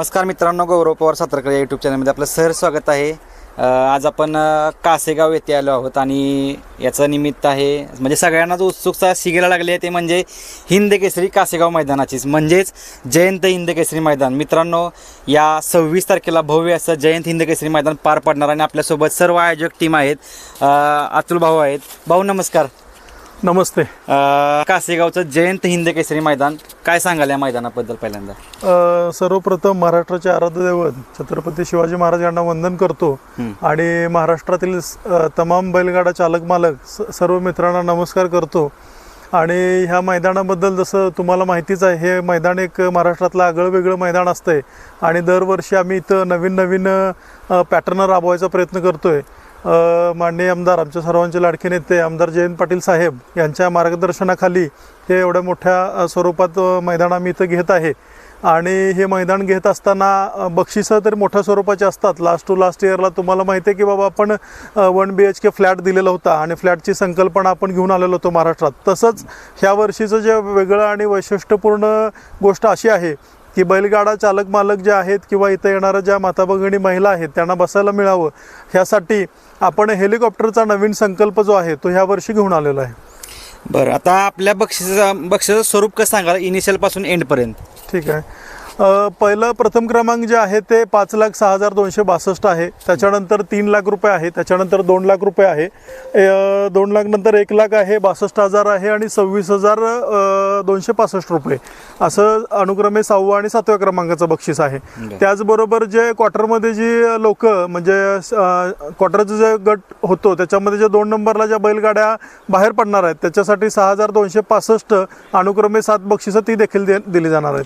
नमस्कार मित्रांनो, गौरव पवार सातारकर या यूट्यूब चॅनलमध्ये आपलं सहर्ष स्वागत आहे। आज आपण कासेगाव येथे आलो आहोत आणि याचं निमित्त आहे म्हणजे सगळ्यांनाच उत्सुकता शिगायला लागली आहे ते म्हणजे हिंद केसरी कासेगाव मैदानाचीच म्हणजेच जयंत हिंद केसरी मैदान। मित्रांनो, या 26 तारखेला भव्य असं जयंत हिंद केसरी मैदान पार पडणार आणि आपल्यासोबत सर्व आयोजक टीम आहेत। अतुल भाऊ आहेत। भाऊ नमस्कार। नमस्ते। कासेगावचं जयंत हिंद केसरी मैदान, काय सांगाल या मैदानाबद्दल? पहिल्यांदा सर्वप्रथम महाराष्ट्राचे आराध्य दैवत छत्रपती शिवाजी महाराज यांना वंदन करतो आणि महाराष्ट्रातील तमाम बैलगाडा चालक मालक सर्व मित्रांना नमस्कार करतो। आणि ह्या मैदानाबद्दल जसं तुम्हाला माहितीच आहे, हे मैदान एक महाराष्ट्रातलं आगळंवेगळं मैदान असतंय आणि दरवर्षी आम्ही इथं नवीन पॅटर्न राबवायचा प्रयत्न करतोय। माननीय आमदार, आमच्या सर्वांचे लाडके नेते आमदार जयंत पाटील साहेब यांच्या मार्गदर्शनाखाली हे एवढ्या मोठ्या स्वरूपात मैदान आम्ही इथं घेत आहे। आणि हे मैदान घेत असताना बक्षिसं तर मोठ्या स्वरूपाचे असतात। लास्ट टू लास्ट इयरला तुम्हाला माहिती आहे की बाबा आपण 1 BHK फ्लॅट दिलेला होता आणि फ्लॅटची संकल्पना आपण घेऊन आलेलो होतो महाराष्ट्रात। तसंच ह्या वर्षीचं जे वेगळं आणि वैशिष्ट्यपूर्ण गोष्ट अशी आहे की बैलगाडा चालक मालक जे आहेत किंवा इथं येणाऱ्या ज्या माता भगिनी महिला आहेत त्यांना बसायला मिळावं ह्यासाठी आपण हेलिकॉप्टरचा नवीन संकल्प जो आहे तो ह्या वर्षी घेऊन आलेला आहे। बरं, आता आपल्या बक्षिसाचं स्वरूप कसं सांगाल इनिशियल पासून एंड पर्यंत? ठीक आहे। पहिलं प्रथम क्रमांक जे आहे ते 5,06,262 आहे। त्याच्यानंतर 3 लाख रुपये आहे। त्याच्यानंतर 2 लाख रुपये आहे। 2 लाख नंतर 1 लाख आहे, 62,000 आहे आणि 26,265 रुपये असं अनुक्रमे 6व्या आणि 7व्या क्रमांकाचं बक्षीस आहे। त्याचबरोबर जे क्वार्टरमध्ये जी लोक म्हणजे क्वार्टरचं जे गट होतो त्याच्यामध्ये जे 2 नंबरला ज्या बैलगाड्या बाहेर पडणार आहेत त्याच्यासाठी 6,265 अनुक्रमे 7 बक्षिसं ती देखील दिली जाणार आहेत।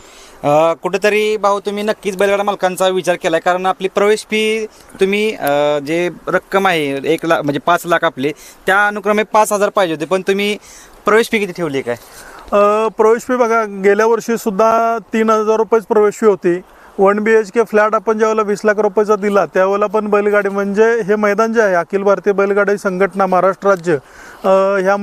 कुठेतरी भाऊ तुम्ही नक्कीच बैलगाडा मालकांचा विचार केला, कारण आपली प्रवेश फी तुम्ही जे रक्कम आहे 1 लाख म्हणजे 5 लाख आपले त्या अनुक्रमे 5,000 पाहिजे होते, पण तुम्ही प्रवेश फी किती ठेवली काय? प्रवेश फी बघा, गेल्या वर्षी सुद्धा 3,000 रुपयेच प्रवेश फी होती। 1 BHK फ्लॅट आपण ज्यावेळेला 20 लाख रुपयाचा दिला त्यावेळेला पण बैलगाडी म्हणजे हे मैदान जे आहे अखिल भारतीय बैलगाडी संघटना महाराष्ट्र राज्य ह्या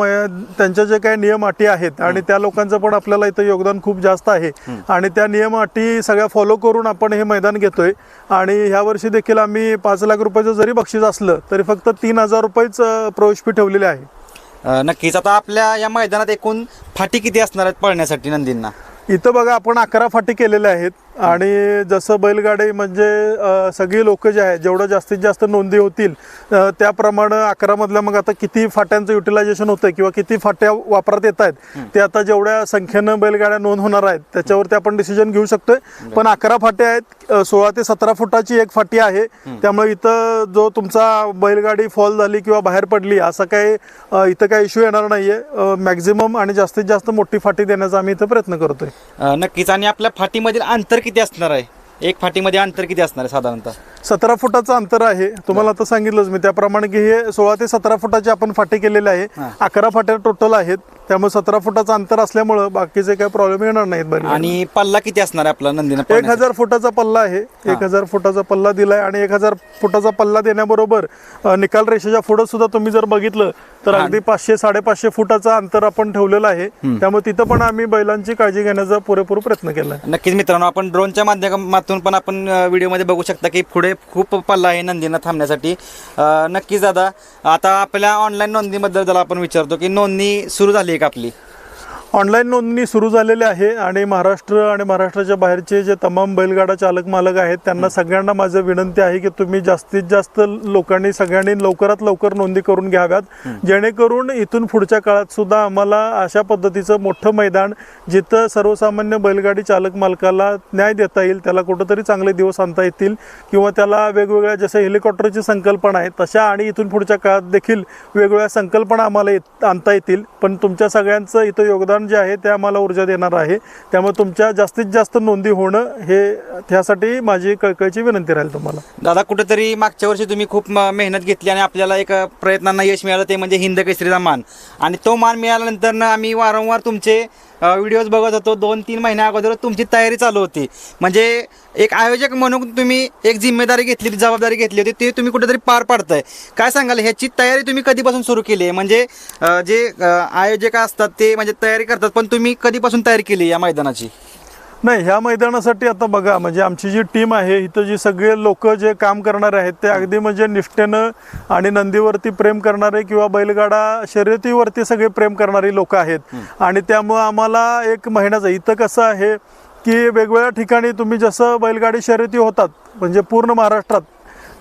त्यांच्या जे काही नियम अटी आहेत आणि त्या लोकांचं पण आपल्याला इथं योगदान खूप जास्त आहे आणि त्या नियम अटी सगळ्या फॉलो करून आपण हे मैदान घेतोय। आणि ह्या वर्षी देखील आम्ही 5 लाख रुपयाचं जरी बक्षीस असलं तरी फक्त 3,000 रुपयेच प्रवेश फी ठेवलेली आहे। नक्कीच। आता आपल्या या मैदानात एकूण फाटी किती असणार आहेत पळण्यासाठी नंदींना? इथं बघा आपण 11 फाटी केलेल्या आहेत आणि जसं बैलगाडी म्हणजे सगळी लोक जे आहेत जेवढं जास्तीत जास्त नोंदी होतील त्याप्रमाणे 11 मधल्या मग आता किती फाट्यांचं युटिलायझेशन होतं किंवा किती फाट्या वापरात येत आहेत ते आता जेवढ्या संख्येनं बैलगाड्या नोंद होणार आहेत त्याच्यावरती आपण डिसिजन घेऊ शकतोय। पण 11 फाट्या आहेत, 16 ते 17 फुटाची एक फाटी आहे। त्यामुळे इथं जो तुमचा बैलगाडी फॉल झाली किंवा बाहेर पडली असं काही इथं काही इश्यू येणार नाहीये। मॅक्झिमम आणि जास्तीत जास्त मोठी फाटी देण्याचा आम्ही इथं प्रयत्न करतोय। नक्कीच। आणि आपल्या फाटीमधील अंतर किती असणार आहे? एक फाटीमध्ये अंतर किती असणार आहे साधारणतः? 17 फुटाचं अंतर आहे। तुम्हाला आता सांगितलंच मी त्याप्रमाणे की हे 16 ते 17 फुटाची आपण फाटी केलेली आहे। 11 फाट्या टोटल आहेत, त्यामुळे 17 फुटाचं अंतर असल्यामुळे बाकीचे काही प्रॉब्लेम येणार नाहीत। आणि पल्ला किती असणार आहे आपला नंदीनं? 1,000 फुटाचा पल्ला आहे। 1,000 फुटाचा पल्ला दिलाय आणि 1,000 फुटाचा पल्ला देण्याबरोबर निकाल रेषेच्या पुढे सुद्धा तुम्ही जर बघितलं तर अगदी 500-550 फुटाचं अंतर आपण ठेवलेलं आहे। त्यामुळे तिथं पण आम्ही बैलांची काळजी घेण्याचा पुरेपूर प्रयत्न केला आहे। नक्कीच मित्रांनो, आपण ड्रोनच्या माध्यमातून पण आपण व्हिडिओमध्ये बघू शकता की पुढे खूप पल्ला आहे नंदींना थांबण्यासाठी। नक्कीच दादा, आता आपल्या ऑनलाईन नोंदणीबद्दल जर आपण विचारतो की नोंदणी सुरू झाली आहे का आपली? ऑनलाईन नोंदणी सुरू झालेली आहे आणि महाराष्ट्र आणि महाराष्ट्राच्या बाहेरचे जे तमाम बैलगाडा चालक मालक आहेत त्यांना सगळ्यांना माझं विनंती आहे की तुम्ही जास्तीत जास्त लोकांनी सगळ्यांनी लवकरात लवकर नोंदी करून घ्याव्यात, जेणेकरून इथून पुढच्या काळात सुद्धा आम्हाला अशा पद्धतीचं मोठं मैदान जिथं सर्वसामान्य बैलगाडी चालक मालकाला न्याय देता येईल, त्याला कुठंतरी चांगले दिवस आणता येतील किंवा त्याला वेगवेगळ्या जसं हेलिकॉप्टरची संकल्पना आहे तशा आणि इथून पुढच्या काळात देखील वेगवेगळ्या संकल्पना आम्हाला आणता येतील। पण तुमच्या सगळ्यांचं इथं योगदान जे आहे ते आम्हाला ऊर्जा देणार आहे, त्यामुळे तुमच्या जास्तीत जास्त नोंदी होणं हे त्यासाठी माझी कळकळीची विनंती राहील तुम्हाला। दादा, कुठेतरी मागच्या वर्षी तुम्ही खूप मेहनत घेतली आणि आपल्याला एक प्रयत्नांना यश मिळालं, ते म्हणजे हिंद केसरीचा मान, आणि तो मान मिळाल्यानंतर आम्ही वारंवार तुमचे व्हिडिओज बघत होतो। 2-3 महिन्या अगोदर तुमची तयारी चालू होती, म्हणजे एक आयोजक म्हणून तुम्ही एक जिम्मेदारी घेतली, जबाबदारी घेतली होती, ते तुम्ही कुठेतरी पार पाडताय। काय सांगाल, ह्याची तयारी तुम्ही कधीपासून सुरू केली आहे? म्हणजे जे आयोजक असतात ते म्हणजे तयारी करतात, पण तुम्ही कधीपासून तयारी केली या मैदानाची? नाही, ह्या मैदानासाठी आता बघा, म्हणजे आमची जी टीम आहे इथं, जी सगळे लोक जे काम करणारे आहेत ते अगदी म्हणजे निष्ठेनं आणि नंदीवरती प्रेम करणारे किंवा बैलगाडा शर्यतीवरती सगळे प्रेम करणारी लोक आहेत. आणि त्यामुळं आम्हाला एक महिन्याचं इथं कसं आहे की वेगवेगळ्या ठिकाणी तुम्ही जसं बैलगाडी शर्यती होतात म्हणजे पूर्ण महाराष्ट्रात,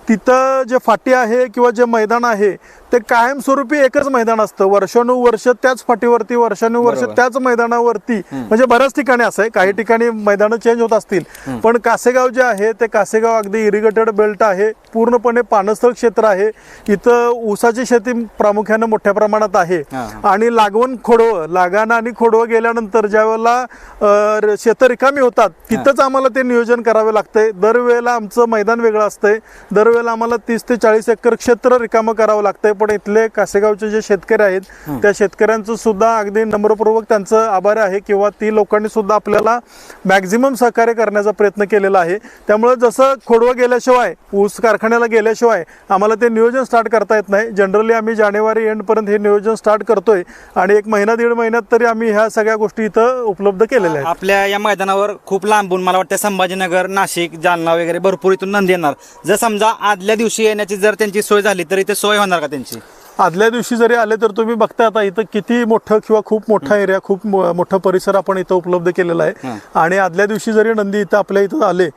तिथं जे फाटी आहे किंवा जे मैदान आहे ते कायमस्वरूपी एकच मैदान असतं. वर्षानुवर्ष त्याच फाटीवरती, वर्षानुवर्ष बरोबर. त्याच मैदानावरती, म्हणजे बऱ्याच ठिकाणी असं आहे. काही ठिकाणी मैदानं चेंज होत असतील, पण कासेगाव जे आहे ते कासेगाव अगदी इरिगेटेड बेल्ट आहे, पूर्णपणे पाणस्थळ क्षेत्र आहे. इथं ऊसाची शेती प्रामुख्याने मोठ्या प्रमाणात आहे. आणि लागवण खोडवं, लागाणं आणि खोडवं गेल्यानंतर ज्या वेळेला शेतं रिकामी होतात तिथंच आम्हाला ते नियोजन करावे लागतंय. दरवेळेला आमचं मैदान वेगळं असतंय. दरवेळेला आम्हाला 30 ते 40 एकर क्षेत्र रिकामं करावं लागतंय. पण इथले कासेगावचे जे शेतकरी आहेत त्या शेतकऱ्यांचं सुद्धा अगदी नम्रपूर्वक त्यांचं आभार आहे, किंवा ती लोकांनी सुद्धा आपल्याला मॅक्झिमम सहकार्य करण्याचा प्रयत्न केलेला आहे. त्यामुळे जसं खोडवं गेल्याशिवाय, ऊस कारखान्याला गेल्याशिवाय आम्हाला ते नियोजन स्टार्ट करता येत नाही. जनरली आम्ही जानेवारी एंडपर्यंत हे नियोजन स्टार्ट करतोय आणि एक महिना दीड महिन्यात तरी आम्ही ह्या सगळ्या गोष्टी इथं उपलब्ध केलेल्या आहेत. आपल्या या मैदानावर खूप लांबून मला वाटतं संभाजीनगर, नाशिक, जालना वगैरे भरपूर इथून नंदी येणार. जर समजा आदल्या दिवशी येण्याची जर त्यांची सोय झाली तर इथे सोय होणार का त्यांची? आदल्या दिवशी जरी आले तर तुम्ही बघता आता इथं किती मोठं किंवा खूप मोठा एरिया, खूप मोठा परिसर आपण इथं उपलब्ध केलेला आहे. आणि आदल्या दिवशी जरी नंदी इथं आपल्या इथं आले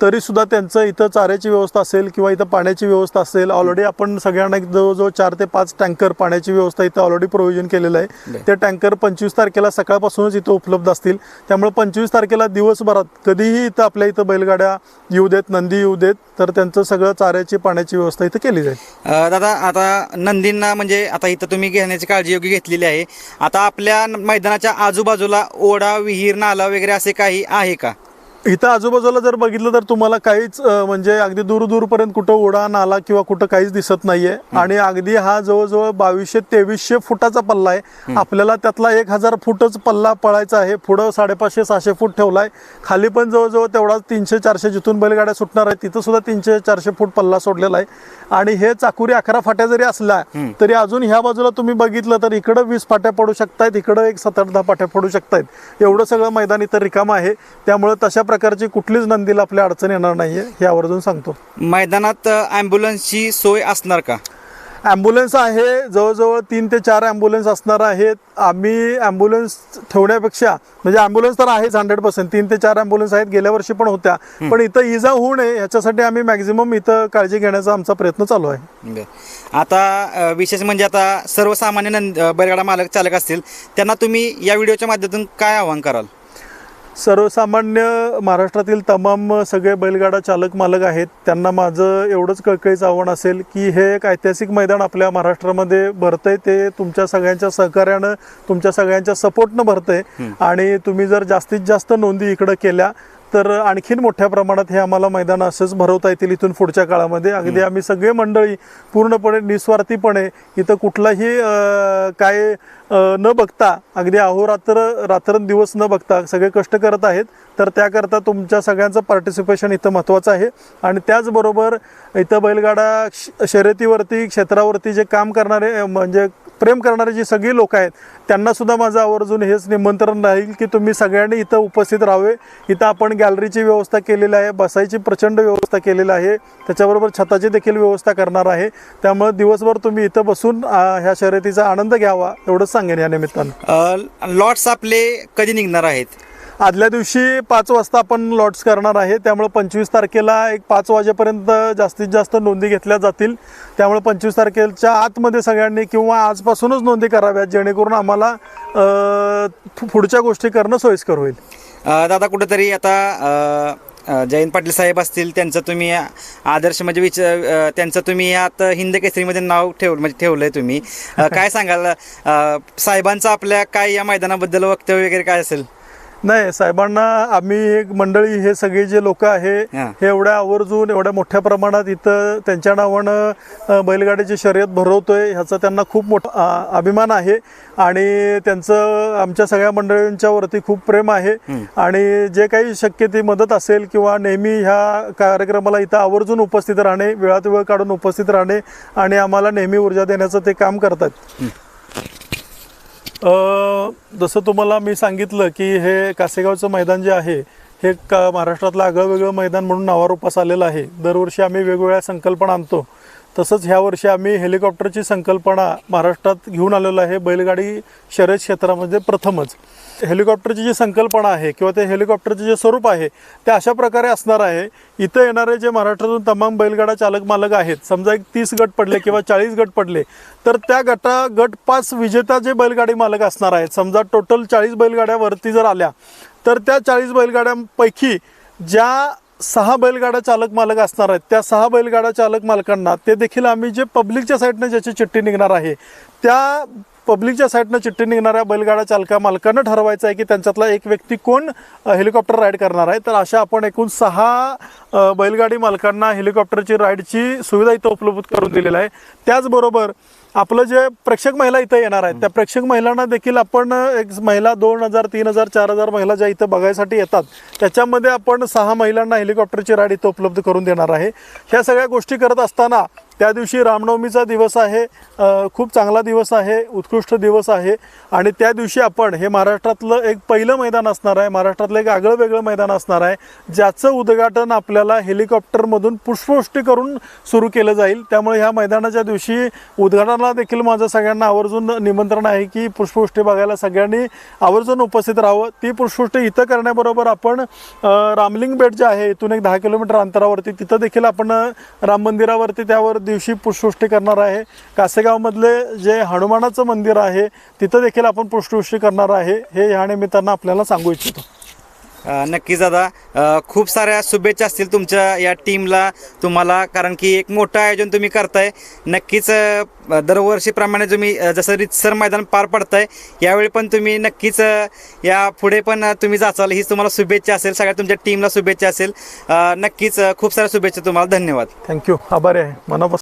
तरी सुद्धा त्यांचं इथं चाऱ्याची व्यवस्था असेल किंवा इथं पाण्याची व्यवस्था असेल. ऑलरेडी आपण सगळ्यांना जवळजवळ 4 ते 5 टँकर पाण्याची व्यवस्था इथं ऑलरेडी प्रोव्हिजन केलेलं आहे. ते टँकर 25 तारखेला सकाळपासूनच इथं उपलब्ध असतील. त्यामुळे 25 तारखेला दिवसभरात कधीही इथं आपल्या इथं बैलगाड्या येऊ देत, नंदी येऊ देत, तर त्यांचं सगळं चाऱ्याची पाण्याची व्यवस्था इथं केली जाईल. दादा, आता नंदींना म्हणजे आता इथं तुम्ही घेण्याची काळजी योग्य घेतलेली आहे. आता आपल्या मैदानाच्या आजूबाजूला ओढा, विहीर, नाला वगैरे असे काही आहे का? इथं आजूबाजूला जर बघितलं तर तुम्हाला काहीच म्हणजे अगदी दूरपर्यंत कुठं ओढा, नाला किंवा कुठं काहीच दिसत नाहीये. आणि अगदी हा जवळजवळ 2200-2300 फुटाचा पल्ला आहे. आपल्याला त्यातला 1000 फुटच पल्ला पळायचा आहे. पुढं 550-600 फूट ठेवलाय. खाली पण जवळजवळ तेवढाच 300-400 जिथून बैलगाड्या सुटणार आहेत तिथं सुद्धा 300-400 फूट पल्ला सोडलेला आहे. आणि हे चाकुरी 11 फाट्या जरी असल्या तरी अजून ह्या बाजूला तुम्ही बघितलं तर इकडं 20 फाट्या पडू शकतायत, इकडं एक 7-8-10 फाट्या पडू शकतायत. एवढं सगळं मैदान इथं रिकामं आहे. त्यामुळे तशा प्रकारची कुठलीच नंदीला आपल्या अडचण येणार नाहीये हे आवर्जून सांगतो. मैदानात ॲम्ब्युलन्सची सोय असणार का? ॲम्ब्युलन्स आहे, जवळजवळ 3 ते 4 ॲम्ब्युलन्स असणार आहेत. आम्ही ॲम्ब्युलन्स ठेवण्यापेक्षा, म्हणजे ॲम्ब्युलन्स तर आहेच 100%, 3 ते 4 ॲम्ब्युलन्स आहेत, गेल्या वर्षी पण होत्या. पण इथं इजा होऊ नये याच्यासाठी आम्ही मॅक्झिमम इथं काळजी घेण्याचा आमचा प्रयत्न चालू आहे. आता विशेष म्हणजे आता सर्वसामान्य बैलगाडा मालक, चालक असतील त्यांना तुम्ही या व्हिडिओच्या माध्यमातून काय आवाहन कराल? सर्वसामान्य महाराष्ट्रातील तमाम सगळे बैलगाडा चालक मालक आहेत त्यांना माझं एवढंच कळकळीचं आव्हान असेल की हे एक ऐतिहासिक मैदान आपल्या महाराष्ट्रामध्ये भरतंय. ते तुमच्या सगळ्यांच्या सहकार्यानं, तुमच्या सगळ्यांच्या सपोर्टनं भरतंय. आणि तुम्ही जर जास्तीत जास्त नोंदी इकडं केल्या तर आणखीन मोठ्या प्रमाणात हे आम्हाला मैदान असंच भरवता येतील इथून पुढच्या काळामध्ये. अगदी आम्ही सगळे मंडळी पूर्णपणे निस्वार्थीपणे इथं कुठलाही काय न बघता, अगदी अहोरात्र रात्रंदिवस न बघता सगळे कष्ट करत आहेत. तर त्याकरता तुमच्या सगळ्यांचं पार्टिसिपेशन इथं महत्त्वाचं आहे. आणि त्याचबरोबर इथं बैलगाडा शर्यतीवरती, क्षेत्रावरती जे काम करणारे, म्हणजे प्रेम करणारे जी सगळी लोक आहेत त्यांनासुद्धा माझं आवर्जून हेच निमंत्रण राहील की तुम्ही सगळ्यांनी इथं उपस्थित राहावे. इथं आपण गॅलरीची व्यवस्था केलेली आहे, बसायची प्रचंड व्यवस्था केलेली आहे, त्याच्याबरोबर छताची देखील व्यवस्था करणार आहे. त्यामुळे दिवसभर तुम्ही इथं बसून ह्या शर्यतीचा आनंद घ्यावा एवढंच सांगेन या निमित्तानं. लॉट्स आपले कधी निघणार आहेत? आदल्या दिवशी 5 वाजता आपण लॉट्स करणार आहे. त्यामुळे 25 तारखेला एक 5 वाजेपर्यंत जास्तीत जास्त नोंदी घेतल्या जातील. त्यामुळे 25 तारखेच्या आतमध्ये सगळ्यांनी किंवा आजपासूनच नोंदी कराव्यात, जेणेकरून आम्हाला पुढच्या गोष्टी करणं सोयीस्कर होईल. दादा, कुठेतरी आता जयंत पाटील साहेब असतील, त्यांचं तुम्ही आदर्श म्हणजे त्यांचं तुम्ही आता हिंद केसरीमध्ये नाव ठेवलंय तुम्ही. काय सांगाल साहेबांचं आपल्या काय या मैदानाबद्दल वक्तव्य वगैरे काय असेल? नाही, साहेबांना आम्ही एक मंडळी, हे सगळे जे लोक आहे हे एवढ्या आवर्जून एवढ्या मोठ्या प्रमाणात इथं त्यांच्या नावानं बैलगाडीची शर्यत भरवतोय ह्याचा त्यांना खूप मोठा अभिमान आहे. आणि त्यांचं आमच्या सगळ्या मंडळींच्या वरती खूप प्रेम आहे. आणि जे काही शक्य ती मदत असेल किंवा नेहमी ह्या कार्यक्रमाला इथं आवर्जून उपस्थित राहणे, वेळात वेळ काढून उपस्थित राहणे आणि आम्हाला नेहमी ऊर्जा देण्याचं ते काम करतात. जसं तुम्हाला मी सांगितलं की हे कासेगावचं मैदान जे आहे हे महाराष्ट्रातलं आगळंवेगळं मैदान म्हणून नावारूपास आलेलं आहे. दरवर्षी आम्ही वेगवेगळ्या संकल्पना आणतो. तसंच ह्या वर्षी आम्ही हेलिकॉप्टरची संकल्पना महाराष्ट्रात घेऊन आलेलो आहे. बैलगाडी शर्यत क्षेत्रामध्ये प्रथमच हेलिकॉप्टरची जी संकल्पना आहे किंवा ते हेलिकॉप्टरचे जे स्वरूप आहे ते अशा प्रकारे असणार आहे. इथं येणारे जे महाराष्ट्रातून तमाम बैलगाडा चालक मालक आहेत, समजा एक 30 गट पडले किंवा 40 गट पडले, तर त्या गट 5 विजेता जे बैलगाडी मालक असणार आहेत, समजा टोटल 40 बैलगाड्यावरती जर आल्या तर त्या 40 बैलगाड्यांपैकी ज्या 6 बैलगाडा चालक मालक असणार आहेत त्या 6 बैलगाडा चालक मालकांना ते देखील आम्ही जे पब्लिकच्या साईडनं ज्याची चिठ्ठी निघणार आहे त्या पब्लिकच्या साईडनं चिठ्ठी निघणाऱ्या बैलगाडा चालका मालकांना ठरवायचं आहे की त्यांच्यातला एक व्यक्ती कोण हेलिकॉप्टर राईड करणार आहे. तर अशा आपण एकूण 6 बैलगाडी मालकांना हेलिकॉप्टरची राईडची सुविधा इथं उपलब्ध करून दिलेली आहे. त्याचबरोबर आपलं जे प्रेक्षक महिला इथं येणार आहेत त्या प्रेक्षक महिलांना देखील आपण एक महिला 2000, 3000, 4000 महिला ज्या इथं बघायसाठी येतात त्याच्यामध्ये आपण 6 महिलांना हेलिकॉप्टरची राईड इथं उपलब्ध करून देणार आहे. ह्या सगळ्या गोष्टी करत असताना त्या दिवशी रामनवमीचा दिवस आहे, खूप चांगला दिवस आहे, उत्कृष्ट दिवस आहे आणि त्या दिवशी आपण हे महाराष्ट्रातलं एक पहिलं मैदान असणार आहे, महाराष्ट्रातलं एक आगळं वेगळं मैदान असणार आहे ज्याचं उद्घाटन आपल्याला हेलिकॉप्टरमधून पुष्पवृष्टी करून सुरू केलं जाईल. त्यामुळे ह्या मैदानाच्या दिवशी उद्घाटनाला देखील माझं सगळ्यांना आवर्जून निमंत्रण आहे की पुष्पवृष्टी बघायला सगळ्यांनी आवर्जून उपस्थित राहावं. ती पुष्पवृष्टी इथं करण्याबरोबर आपण रामलिंग बेट जे आहे इथून एक 10 किलोमीटर अंतरावरती तिथं देखील आपण राम मंदिरावरती त्यावर दिवशी पुष्पवृष्टी करणार आहे. कासेगावमधले जे हनुमानाचं मंदिर आहे तिथं देखील आपण पुष्पवृष्टी करणार आहे. हे ह्या निमित्तानं आपल्याला सांगू इच्छितो. नक्कीच दादा, खूप साऱ्या शुभेच्छा असतील तुमच्या या टीमला तुम्हाला, कारण की एक मोठं आयोजन तुम्ही करताय. नक्कीच दरवर्षीप्रमाणे तुम्ही जसं रितसर मैदान पार पडताय यावेळी पण तुम्ही नक्कीच या पुढे पण तुम्ही जाचाल हीच तुम्हाला शुभेच्छा असेल, सगळ्या तुमच्या टीमला शुभेच्छा असेल. नक्कीच खूप साऱ्या शुभेच्छा तुम्हाला. धन्यवाद. थँक्यू. आभारी आहे मनापासून.